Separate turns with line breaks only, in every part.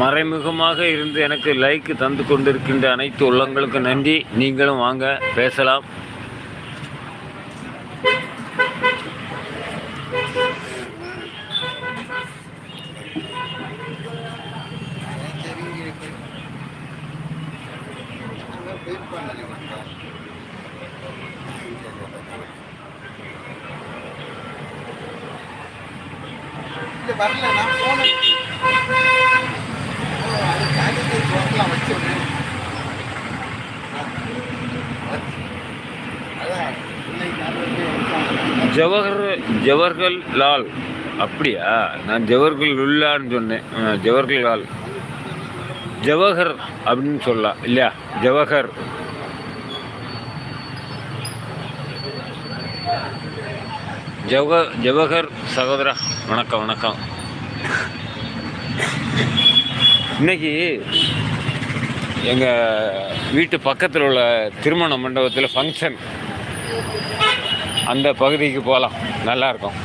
மறைமுகமாக இருந்து எனக்கு லைக் தந்து கொண்டிருக்கின்ற அனைத்து உள்ளங்களுக்கு நன்றி. நீங்களும் வாங்க பேசலாம்.
வரல நான் போன
ஜவஹர் லால். அப்படியா? நான் ஜவஹர் லுல்லான்னு சொன்னேன். ஜவஹர் லால், ஜவஹர் அப்படின்னு சொல்லலாம் இல்லையா? ஜவஹர். ஜவஹர் சகோதரா, வணக்கம் வணக்கம். இன்னைக்கு எங்கள் வீட்டு பக்கத்தில் உள்ள திருமண மண்டபத்தில் ஃபங்க்ஷன். அந்த பகுதிக்கு போகலாம், நல்லாயிருக்கும்.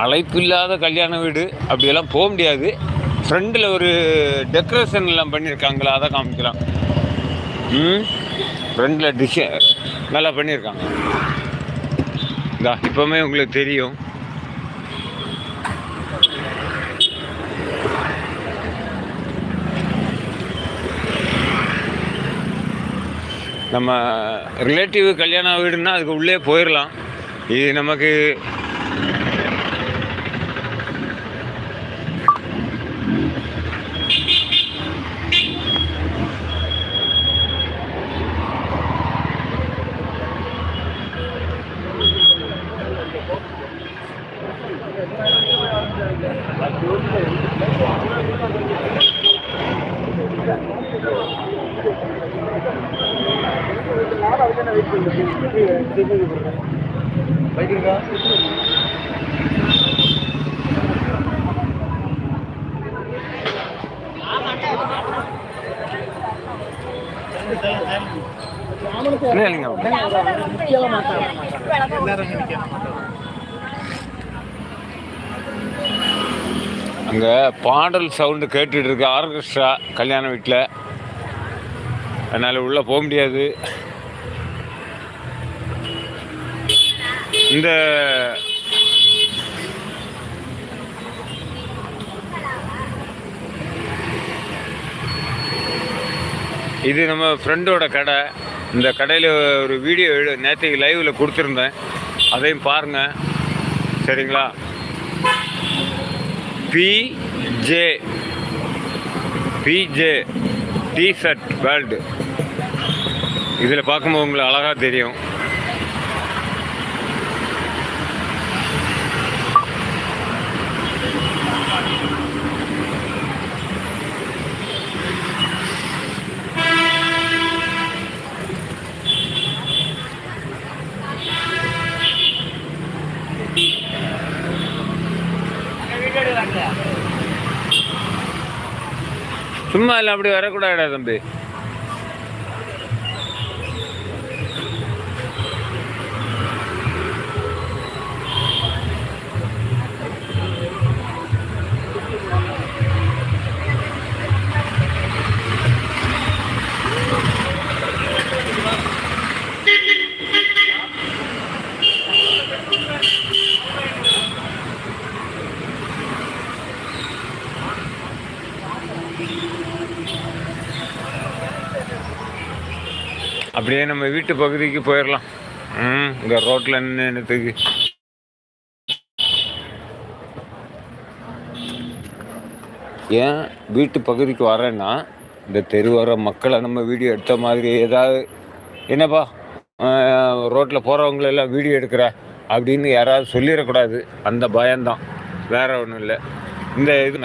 அழைப்பில்லாத கல்யாண வீடு அப்படியெல்லாம் போக முடியாது. ஃப்ரெண்டில் ஒரு டெக்கரேஷன் எல்லாம் பண்ணியிருக்காங்களா, அதை காமிக்கலாம். ஃப்ரெண்டில் டிசைன் நல்லா பண்ணியிருக்காங்க. இதா இப்போவுமே உங்களுக்கு தெரியும். நம்ம ரிலேட்டிவ் கல்யாண வீடுன்னா அதுக்கு உள்ளே போயிடலாம். இது நமக்கு அங்கே பாடல் சவுண்டு கேட்டுட்டு இருக்கு, ஆர்கெஸ்ட்ரா கல்யாண வீட்டில். அதனால் உள்ளே போக முடியாது. இந்த இது நம்ம ஃப்ரெண்டோட கடை. இந்த கடையில் ஒரு வீடியோ நேற்றைக்கு லைவில் கொடுத்துருந்தேன், அதையும் பாருங்கள் சரிங்களா? PJ t-shirt world. இதில் பார்க்கும்போது உங்களுக்கு அழகாக தெரியும். சும்மா இல்லை, அப்படி வரக்கூடாதா தம்பி? அப்படியே நம்ம வீட்டு பகுதிக்கு போயிடலாம். இங்கே ரோட்டில் நின்றுத்துக்கு ஏன் வீட்டு பகுதிக்கு வரேன்னா, இந்த தெரு வர மக்களை நம்ம வீடியோ எடுத்த மாதிரி ஏதாவது, என்னப்பா ரோட்டில் போகிறவங்களெல்லாம் வீடியோ எடுக்கிற அப்படின்னு யாராவது சொல்லிடக்கூடாது, அந்த பயம்தான், வேறு ஒன்றும் இல்லை. இந்த இது